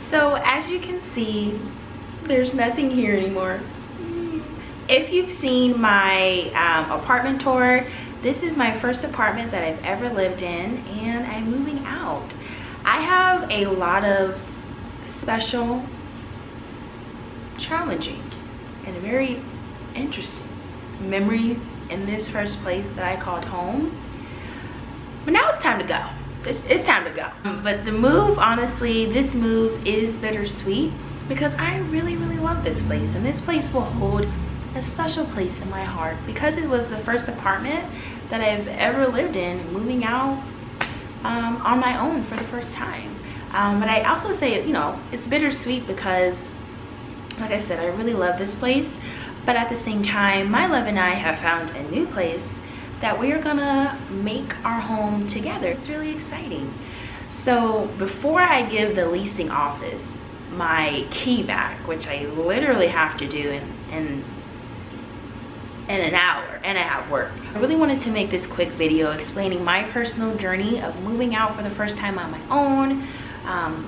So as you can see, there's nothing here anymore. If you've seen my apartment tour, this is my first apartment that I've ever lived in, and I'm moving out. I have a lot of special, challenging, and very interesting memories in this first place that I called home. But now it's time to go. It's time to go. But the move, honestly, this move is bittersweet because I really, really love this place, and this place will hold a special place in my heart because it was the first apartment that I've ever lived in, moving out on my own for the first time. But I also say, you know, it's bittersweet because, like I said, I really love this place, but at the same time, my love and I have found a new place that we are gonna make our home together. It's really exciting. So before I give the leasing office my key back, which I literally have to do in an hour and a half work, I really wanted to make this quick video explaining my personal journey of moving out for the first time on my own,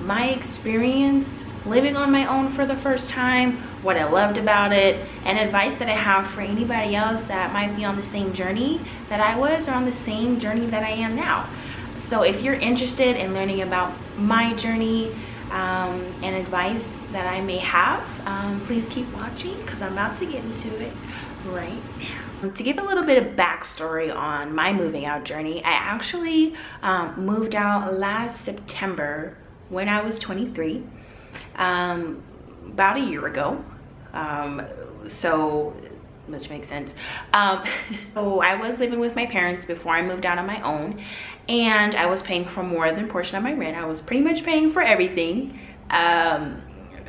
my experience living on my own for the first time, what I loved about it, and advice that I have for anybody else that might be on the same journey that I was, or on the same journey that I am now. So if you're interested in learning about my journey and advice that I may have, please keep watching because I'm about to get into it right now. To give a little bit of backstory on my moving out journey, I actually moved out last September when I was 23. About a year ago, so which makes sense. So I was living with my parents before I moved out on my own, and I was paying for more than a portion of my rent. I was pretty much paying for everything a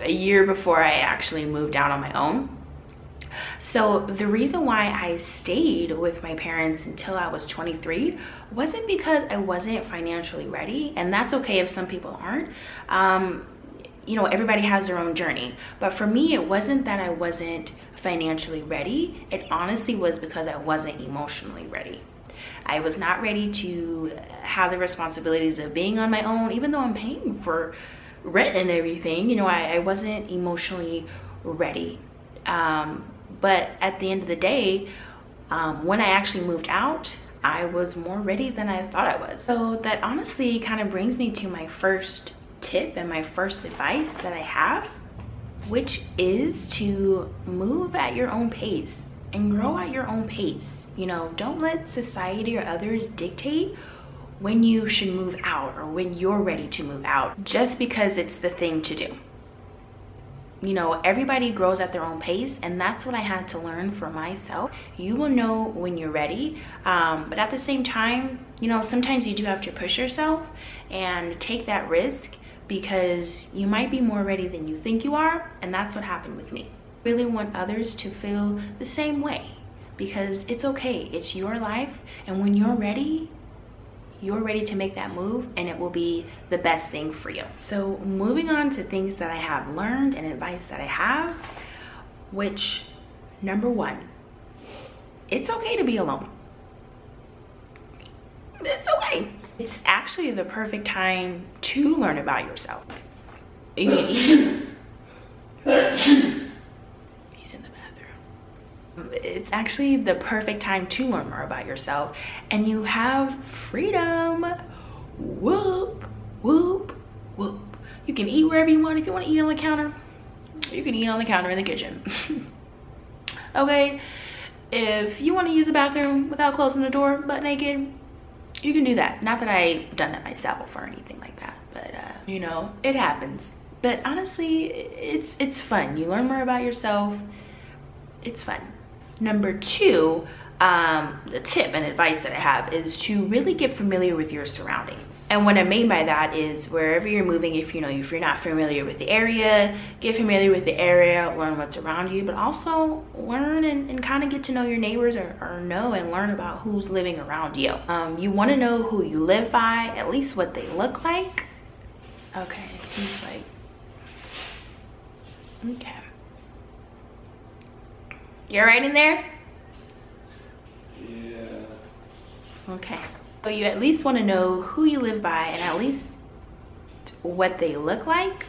year before I actually moved out on my own. So the reason why I stayed with my parents until I was 23 wasn't because I wasn't financially ready, and that's okay if some people aren't. You know, everybody has their own journey, but for me, it wasn't that I wasn't financially ready. It honestly was because I wasn't emotionally ready. I was not ready to have the responsibilities of being on my own, even though I'm paying for rent and everything. You know, I wasn't emotionally ready. But at the end of the day, when I actually moved out, I was more ready than I thought I was. So that honestly kind of brings me to my first tip and my first advice that I have, which is to move at your own pace and grow at your own pace. You know, don't let society or others dictate when you should move out or when you're ready to move out just because it's the thing to do. You know, everybody grows at their own pace, and that's what I had to learn for myself. You will know when you're ready, but at the same time, you know, sometimes you do have to push yourself and take that risk because you might be more ready than you think you are, and that's what happened with me. I really want others to feel the same way because it's okay. It's your life, and when you're ready to make that move, and it will be the best thing for you. So moving on to things that I have learned and advice that I have, which number one, it's okay to be alone. It's okay. It's actually the perfect time to learn about yourself. He's in the bathroom. It's actually the perfect time to learn more about yourself, and you have freedom. Whoop, whoop, whoop. You can eat wherever you want. If you want to eat on the counter, you can eat on the counter in the kitchen. Okay, if you want to use the bathroom without closing the door butt naked, you can do that. Not that I've done that myself or anything like that, but you know, it happens. But honestly, it's fun. You learn more about yourself. It's fun. Number two, the tip and advice that I have is to really get familiar with your surroundings. And what I mean by that is wherever you're moving, if you're not familiar with the area, get familiar with the area, learn what's around you, but also learn and kind of get to know your neighbors or know and learn about who's living around you. You want to know who you live by, at least what they look like. Okay, he's like, okay. You're right in there? Yeah. Okay. So you at least want to know who you live by and at least what they look like,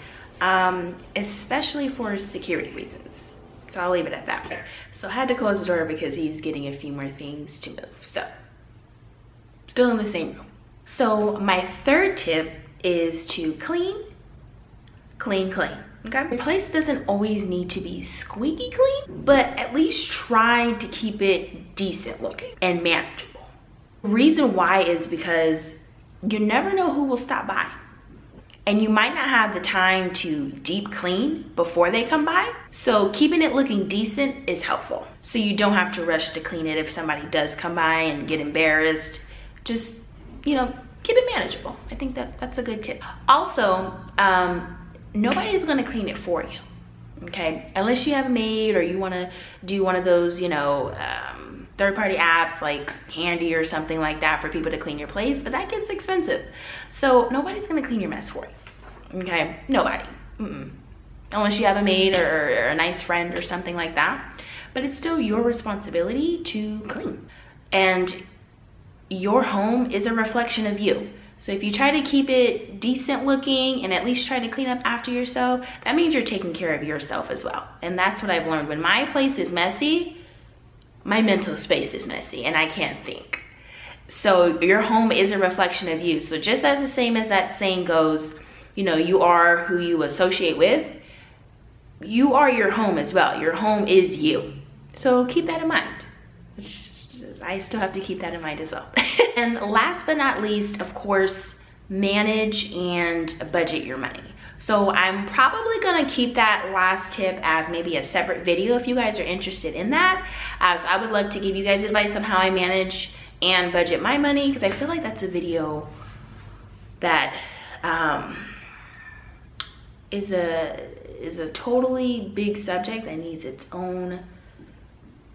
especially for security reasons. So I'll leave it at that. So I had to close the door because he's getting a few more things to move. So still in the same room. So my third tip is to clean. Okay, your place doesn't always need to be squeaky clean, but at least try to keep it decent looking and manageable. The reason why is because you never know who will stop by, and you might not have the time to deep clean before they come by. So keeping it looking decent is helpful, so you don't have to rush to clean it if somebody does come by and get embarrassed. Just, you know, keep it manageable. I think that's a good tip. Also, nobody's gonna clean it for you, okay? Unless you have a maid or you wanna do one of those, you know, third-party apps like Handy or something like that for people to clean your place, but that gets expensive. So nobody's gonna clean your mess for you, okay? Nobody. Unless you have a maid or a nice friend or something like that. But it's still your responsibility to clean. And your home is a reflection of you. So if you try to keep it decent looking and at least try to clean up after yourself, that means you're taking care of yourself as well. And that's what I've learned. When my place is messy, my mental space is messy and I can't think. So your home is a reflection of you. So just as the same as that saying goes, you know, you are who you associate with, you are your home as well. Your home is you. So keep that in mind. I still have to keep that in mind as well. And last but not least, of course, manage and budget your money. So I'm probably gonna keep that last tip as maybe a separate video if you guys are interested in that. So I would love to give you guys advice on how I manage and budget my money, because I feel like that's a video that is a totally big subject that needs its own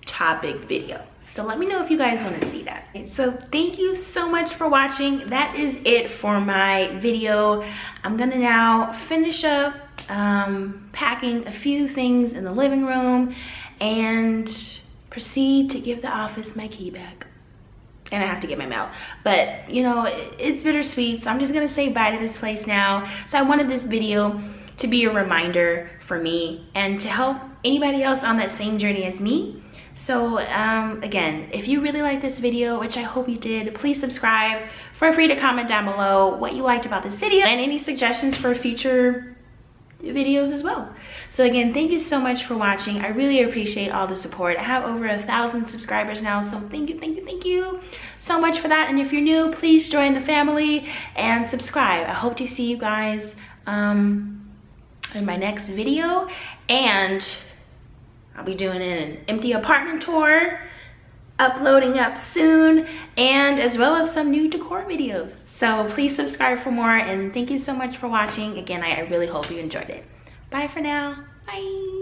topic video. So let me know if you guys want to see that. So thank you so much for watching. That is it for my video. I'm gonna now finish up packing a few things in the living room and proceed to give the office my key back. And I have to get my mail. But you know, it's bittersweet, so I'm just gonna say bye to this place now. So I wanted this video to be a reminder for me and to help anybody else on that same journey as me. So again, if you really like this video, which I hope you did, please subscribe. Feel free to comment down below what you liked about this video and any suggestions for future videos as well. So again, thank you so much for watching. I really appreciate all the support. I have over 1,000 subscribers now, so thank you so much for that. And if you're new, please join the family and subscribe. I hope to see you guys in my next video, and I'll be doing an empty apartment tour, uploading up soon, and as well as some new decor videos. So please subscribe for more, and thank you so much for watching. Again, I really hope you enjoyed it. Bye for now. Bye.